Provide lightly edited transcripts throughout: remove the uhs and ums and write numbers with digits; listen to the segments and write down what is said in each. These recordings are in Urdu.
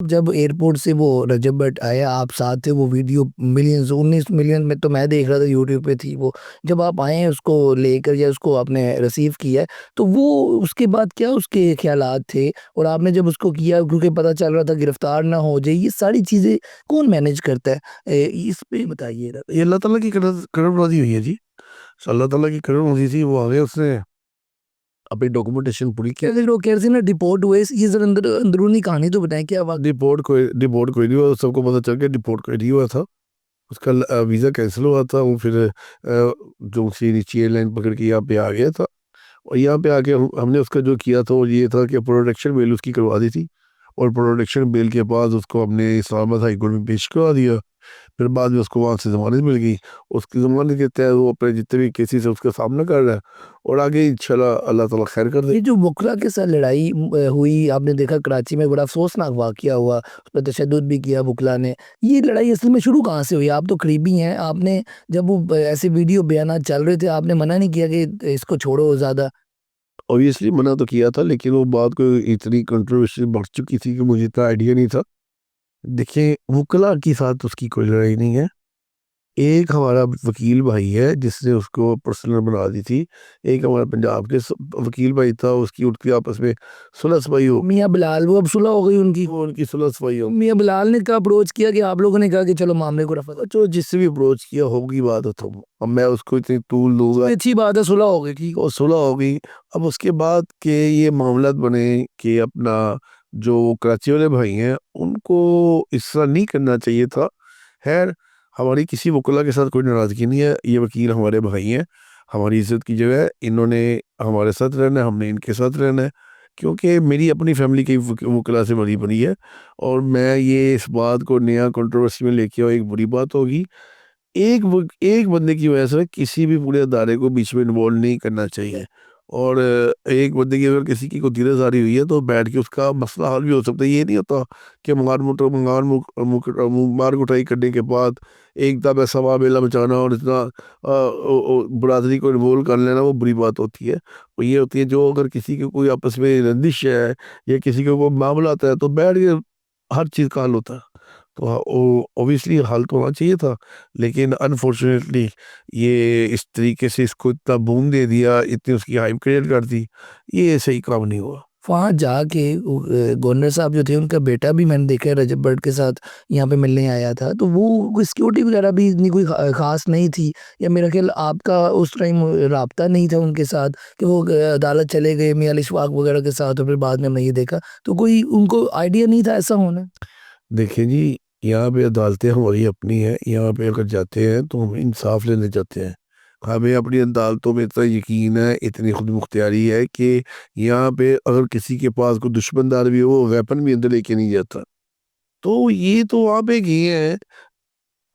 جب ایئرپورٹ سے وہ رجب بٹ آیا آپ ساتھ تھے، وہ ویڈیو ملینز 19 ملین میں تو میں دیکھ رہا تھا، یوٹیوب پہ تھی وہ. جب آپ آئے ہیں اس کو لے کر یا اس کو آپ نے ریسیو کیا ہے تو وہ اس کے بعد کیا اس کے خیالات تھے؟ اور آپ نے جب اس کو کیا کیونکہ پتہ چل رہا تھا گرفتار نہ ہو جائے، یہ ساری چیزیں کون مینیج کرتا ہے؟ اس پہ بتائیے. یہ اللہ تعالیٰ کی کرم راضی ہوئی ہے جی. اللہ تعالیٰ کی کرم راضی تھی. وہ آگے اس نے اپنی ڈاکومنٹیشن پوری کی. وہ کہہ رہے تھے نا ڈیپورٹ ہوئے، یہ ذرا اندرونی کہانی تو بتائیں کیا بات؟ ڈیپورٹ کوئی نہیں ہوا. سب کو پتہ چل گیا ڈیپورٹ کوئی نہیں ہوا تھا. اس کا ویزا کینسل ہوا تھا. وہ پھر جو اسی نیچی ایئر لائن پکڑ کے یہاں پہ آ گیا تھا. اور یہاں پہ آ کے ہم نے اس کا جو کیا تھا وہ یہ تھا کہ پروٹیکشن بیل اس کی کروا دی تھی. اور پروٹیکشن بیل کے بعد اس کو ہم نے اسلام آباد ہائی کورٹ میں پیش کروا دیا. پھر بعد میں اس کو وہاں سے ضمانت مل گئی. اس کی ضمانت کے تحت وہ اپنے جتنے بھی کیسز ہے اس کا سامنا کر رہا ہے. اور آگے انشاءاللہ اللہ تعالیٰ خیر کر دے. یہ جو وکلا کے ساتھ لڑائی ہوئی، آپ نے دیکھا کراچی میں بڑا افسوسناک واقعہ ہوا، اس پہ تشدد بھی کیا وکلا نے. یہ لڑائی اصل میں شروع کہاں سے ہوئی؟ آپ تو قریبی ہیں، آپ نے جب وہ ایسے ویڈیو بیانات چل رہے تھے آپ نے منع نہیں کیا کہ اس کو چھوڑو زیادہ؟ اوبیسلی منع تو کیا تھا، لیکن وہ بات کو اتنی کنٹروورسی بڑھ چکی تھی کہ مجھے اتنا آئیڈیا نہیں تھا. دیکھیں وکلا کے ساتھ اس کی کوئی لڑائی نہیں ہے. ایک ہمارا وکیل بھائی ہے جس نے اس کو پرسنل بنا دی تھی. ایک ہمارا پنجاب کے وکیل بھائی تھا، اس کی ان کی آپس میں صلح صفائی ہو. میاں بلال، وہ اب صلح ہو گئی ان کی؟ وہ ان کی صلح صفائی ہو. میاں بلال نے کہا اپروچ کیا کہ آپ لوگوں نے کہا کہ چلو معاملے کو رفع جو جس سے بھی اپروچ کیا ہوگی بات تو اب میں اس کو اتنی طول دوں گا. اچھی بات ہے، صلح ہو گئی، ٹھیک. اور صلح ہو گئی. اب اس کے بعد کہ یہ معاملات بنے کہ اپنا جو کراچی والے بھائی ہیں ان کو اس طرح نہیں کرنا چاہیے تھا. خیر ہماری کسی وکلا کے ساتھ کوئی ناراضگی نہیں ہے. یہ وکیل ہمارے بھائی ہیں، ہماری عزت کی جگہ ہے. انہوں نے ہمارے ساتھ رہنا ہے، ہم نے ان کے ساتھ رہنا ہے. کیونکہ میری اپنی فیملی کی وکلا سے بنی ہے. اور میں یہ اس بات کو نیا کنٹروورسی میں لے کے آؤں، ایک بری بات ہوگی. ایک بندے کی وجہ سے کسی بھی پورے ادارے کو بیچ میں انوالو نہیں کرنا چاہیے. اور ایک بندے کی اگر کسی کی کوئی دل آزاری ہوئی ہے تو بیٹھ کے اس کا مسئلہ حل بھی ہو سکتا ہے. یہ نہیں ہوتا کہ مار کٹائی کرنے کے بعد ایک دم ایسا معاملہ بچانا اور اتنا برادری کو انوالو کر لینا وہ بری بات ہوتی ہے. وہ یہ ہوتی ہے جو اگر کسی کی کوئی آپس میں رنجش ہے یا کسی کا کوئی معاملہ آتا ہے تو بیٹھ کے ہر چیز کا حل ہوتا ہے. تو اوبیسلی حل تو ہونا چاہیے تھا، لیکن انفارچونیٹلی یہ اس طریقے سے اس کو اتنا بوم دے دیا، اتنی اس کی ہائپ کریٹ کر دی، یہ صحیح کام نہیں ہوا. وہاں جا کے گورنر صاحب جو تھے ان کا بیٹا بھی میں نے دیکھا ہے رجب بٹ کے ساتھ یہاں پہ ملنے آیا تھا، تو وہ کوئی سیکیورٹی وغیرہ بھی اتنی کوئی خاص نہیں تھی، یا میرا خیال آپ کا اس ٹائم رابطہ نہیں تھا ان کے ساتھ کہ وہ عدالت چلے گئے میاں علی اشفاق وغیرہ کے ساتھ، اور پھر بعد میں ہم نے یہ دیکھا تو کوئی ان کو آئیڈیا نہیں تھا ایسا ہونا؟ دیکھیں جی یہاں پہ عدالتیں ہماری اپنی ہیں. یہاں پہ اگر جاتے ہیں تو ہم انصاف لینے جاتے ہیں. ہمیں اپنی عدالتوں میں اتنا یقین ہے، اتنی خود مختاری ہے کہ یہاں پہ اگر کسی کے پاس کوئی دشمن دار بھی ہو وہ ویپن بھی اندر لے کے نہیں جاتا. تو یہ تو وہاں پہ گئے ہیں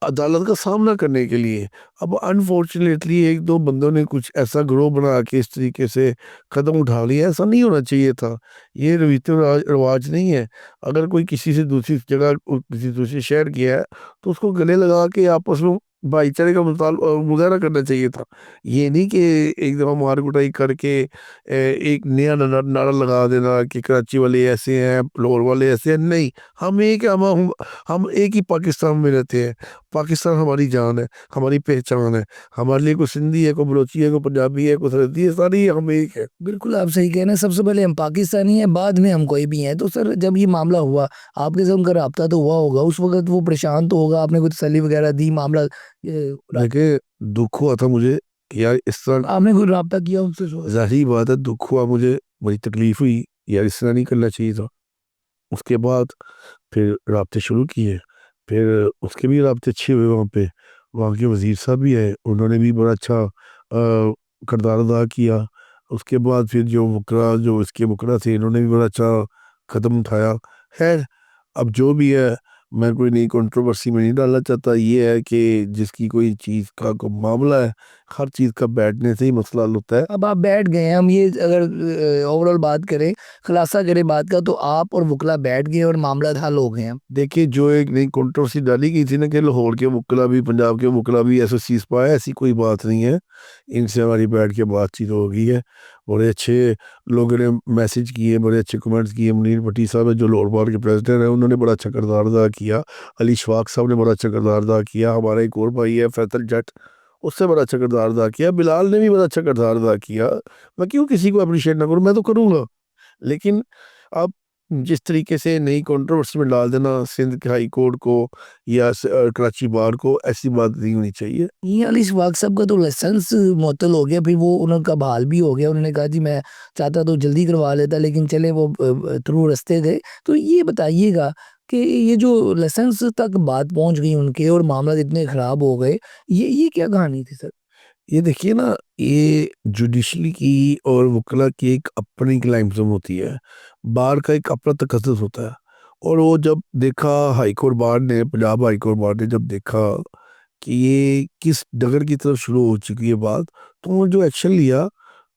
عدالت کا سامنا کرنے کے لیے. اب انفارچونیٹلی ایک دو بندوں نے کچھ ایسا گروہ بنا کے اس طریقے سے قدم اٹھا لیا. ایسا نہیں ہونا چاہیے تھا. یہ رویت رواج نہیں ہے. اگر کوئی کسی سے دوسری جگہ کسی دوسرے شہر گیا ہے تو اس کو گلے لگا کے آپس میں بھائی چارے کا مظاہرہ کرنا چاہیے تھا. یہ نہیں کہ ایک دفعہ مار کٹائی کر کے ایک نیا نعرہ لگا دینا کہ کراچی والے ایسے ہیں، لاہور والے ایسے ہیں. نہیں، ہم ایک ہی پاکستان میں رہتے ہیں. پاکستان ہماری جان ہے، ہماری پہچان ہے. ہمارے لیے کوئی سندھی ہے، کوئی بلوچی ہے، کوئی پنجابی ہے، کوئی سرحدی ہے، ساری ہم ایک ہے. بالکل آپ صحیح کہہ رہے ہیں، سب سے پہلے ہم پاکستانی ہیں، بعد میں ہم کوئی بھی ہیں. تو سر جب یہ معاملہ ہوا آپ کے ساتھ ان کا رابطہ تو ہوا ہوگا، اس وقت وہ پریشان تو ہوگا، آپ نے کوئی تسلی وغیرہ دی؟ معاملہ دیکھیں دکھ ہوا تھا مجھے کہ یار اس طرح، آپ نے کوئی رابطہ کیا ان سے؟ ظاہری بات ہے دکھ ہوا مجھے، بڑی تکلیف ہوئی یار، اس طرح نہیں کرنا چاہیے تھا. اس کے بعد پھر رابطے شروع کیے. پھر اس کے بھی رابطے اچھے ہوئے. وہاں کے وزیر صاحب بھی ہے، انہوں نے بھی بڑا اچھا کردار ادا کیا. اس کے بعد پھر جو اس کے وکلا تھے انہوں نے بھی بڑا اچھا قدم اٹھایا. خیر اب جو بھی ہے، میں کوئی نئی کنٹروورسی میں نہیں ڈالنا چاہتا. یہ ہے کہ جس کی کوئی چیز کا کوئی معاملہ ہے ہر چیز کا بیٹھنے سے ہی مسئلہ حل ہوتا ہے۔ اب آپ بیٹھ گئے ہیں، ہم یہ اگر اوورال بات کریں، خلاصہ کریں بات کا، تو آپ اور وکلا بیٹھ گئے اور معاملات حل ہو گئے ہیں۔ دیکھیے جو ایک نئی کنٹروورسی ڈالی گئی تھی نا کہ لاہور کے وکلا بھی پنجاب کے وکلا بھی ایسے سیز پائے، ایسی کوئی بات نہیں ہے۔ ان سے ہماری بیٹھ کے بات چیت ہو گئی ہے، بڑے اچھے لوگوں نے میسج کیے، بڑے اچھے کمنٹس کیے۔ منیر بھٹی صاحب جو لاہور بار کے پریزیڈنٹ ہیں، انہوں نے بڑا اچھا کردار ادا کیا۔ علی شفاق صاحب نے بڑا اچھا کردار ادا کیا۔ ہمارا ایک اور بھائی ہے فیصل جٹ، اس سے بڑا اچھا کردار ادا کیا۔ بلال نے بھی بڑا اچھا کردار ادا کیا۔ میں کیوں کسی کو اپریشیٹ نہ کروں، میں تو کروں گا، لیکن اب جس طریقے سے نئی کنٹروورسی میں ڈال دینا سندھ کے ہائی کورٹ کو یا کراچی بار کو، ایسی بات نہیں ہونی چاہیے۔ یہ علی شفاق صاحب کا تو لائسنس معطل ہو گیا، پھر وہ انہوں کا بحال بھی ہو گیا۔ انہوں نے کہا جی میں چاہتا تو جلدی کروا لیتا، لیکن چلے وہ تھرو رستے تھے۔ تو یہ بتائیے گا کہ یہ جو لائسنس تک بات پہنچ گئی ان کے اور معاملات اتنے خراب ہو گئے، یہ کیا کہانی تھی سر؟ یہ دیکھیے نا، یہ جوڈیشلی کی اور وکلا کی ایک اپنی کلائمزم ہوتی ہے، بار کا ایک اپنا تقدس ہوتا ہے۔ اور وہ جب دیکھا ہائی کورٹ بار نے، پنجاب ہائی کورٹ بار نے جب دیکھا کہ یہ کس ڈگر کی طرف شروع ہو چکی ہے بات، تو انہوں نے جو ایکشن لیا،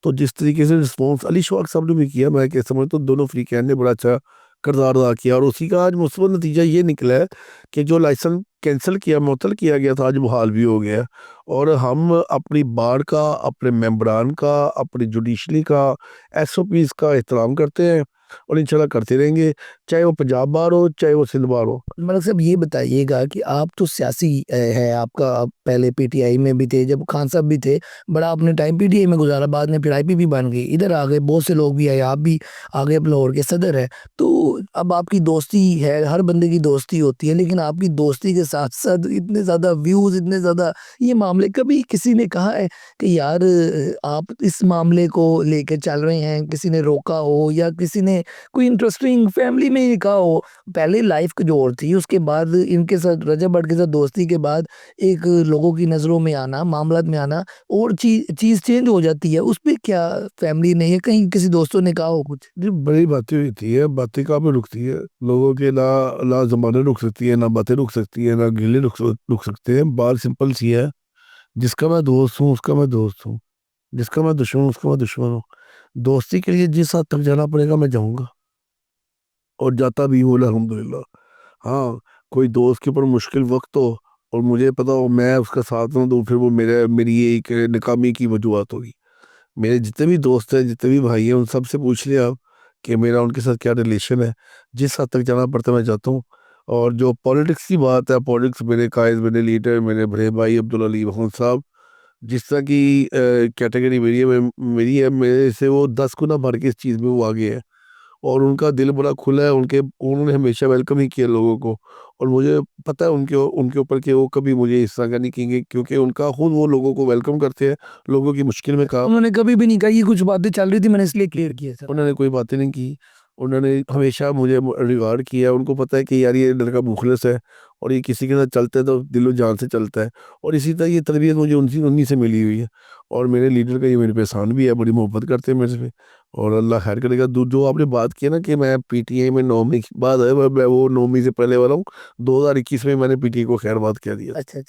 تو جس طریقے سے رسپانس علی شفاق صاحب نے بھی کیا، میں کہ سمجھتا ہوں دونوں فریقین نے بڑا اچھا کردار ادا کیا۔ اور اسی کا آج مثبت نتیجہ یہ نکلا ہے کہ جو لائسنس کینسل کیا، معطل کیا گیا تھا، آج بحال بھی ہو گیا۔ اور ہم اپنی بار کا، اپنے ممبران کا، اپنی جوڈیشلی کا، ایس او پیز کا احترام کرتے ہیں، اور انشاءاللہ کرتے رہیں گے، چاہے وہ پنجاب بار ہو، چاہے وہ سندھ بار ہو۔ ملک صاحب یہ بتائیے گا کہ آپ تو سیاسی ہے، آپ کا آپ پہلے پی ٹی آئی میں بھی تھے، جب خان صاحب بھی تھے، بڑا آپ نے ٹائم پی ٹی آئی میں گزارا، بعد میں پھر آئی پی بھی بن گئی، ادھر آگئے، بہت سے لوگ بھی آئے، آپ بھی آگے، اب لاہور کے صدر ہے۔ تو اب آپ کی دوستی ہے، ہر بندے کی دوستی ہوتی ہے، لیکن آپ کی دوستی کے ساتھ ساتھ اتنے زیادہ ویوز، اتنے زیادہ یہ معاملے، کبھی کسی نے کہا ہے کہ یار آپ اس معاملے کو لے کے چل رہے ہیں، کسی نے روکا ہو، یا کسی نے کوئی انٹرسٹنگ فیملی میں کہا ہو؟ پہلے لائف جو اور تھی، اس کے بعد ان کے ساتھ رجب بٹ کے ساتھ دوستی کے بعد ایک لوگوں کی نظروں میں آنا، معاملات میں آنا، اور چیز چینج ہو جاتی ہے، اس پہ کیا فیملی نے یا کہیں کسی دوستوں نے کہا ہو کچھ؟ جی بڑی باتیں ہوتی ہے، باتیں کہاں پہ رکتی ہے؟ لوگوں کے لا زبانیں رک سکتی ہیں، نہ باتیں رک سکتی ہیں، نہ گلے رک سکتے ہیں۔ بات سمپل سی ہے، جس کا میں دوست ہوں اس کا میں دوست ہوں، جس کا میں دشمن ہوں اس کا میں دشمن ہوں۔ دوستی کے لیے جس حد تک جانا پڑے گا میں جاؤں گا، اور جاتا بھی ہوں الحمدللہ۔ ہاں، کوئی دوست کے اوپر مشکل وقت ہو اور مجھے پتا ہو میں اس کا ساتھ ہوں، تو پھر وہ میری ایک ناکامی کی وجوہات ہوگی۔ میرے جتنے بھی دوست ہیں، جتنے بھی بھائی ہیں، ان سب سے پوچھ لیا کہ میرا ان کے ساتھ کیا ریلیشن ہے۔ جس حد تک جانا پڑتا ہے میں جاتا ہوں۔ اور جو پولیٹکس کی بات ہے، پولیٹکس، میرے قائد، میرے لیڈر، میرے بڑے بھائی عبدالعلی محمد صاحب، جس طرح کی کیٹیگری میری ہے، میرے سے وہ 10 گنا بڑھ کے اس چیز میں وہ آگے ہے، اور ان کا دل بڑا کھلا ہے۔ انہوں نے ہمیشہ ویلکم ہی کیا لوگوں کو، اور مجھے پتہ ہے ان کے اوپر کہ وہ کبھی مجھے اس طرح کا نہیں کہیں گے، کیونکہ ان کا خود وہ لوگوں کو ویلکم کرتے ہیں، لوگوں کی مشکل میں کام۔ انہوں نے کبھی بھی نہیں کہا، یہ کچھ باتیں چل رہی تھی میں نے اس لیے کلیئر کیا سر۔ انہوں نے کوئی باتیں نہیں کی، انہوں نے ہمیشہ مجھے ریگارڈ کیا۔ ان کو پتہ ہے کہ یار یہ لڑکا مخلص ہے، اور یہ کسی کے ساتھ چلتا ہے تو دل و جان سے چلتا ہے، اور اسی طرح یہ تربیت مجھے انہی سے ملی ہوئی ہے۔ اور میرے لیڈر کا یہ میرے پہ احسان بھی ہے، بڑی محبت کرتے ہیں میرے سے، اور اللہ خیر کرے گا۔ جو آپ نے بات کی نا کہ میں پی ٹی آئی میں 9 مئی کی بعد ہے، میں وہ 9 مئی سے پہلے والا ہوں، 2021 میں نے پی ٹی آئی کو خیر بات کہہ دیا۔ اچھا۔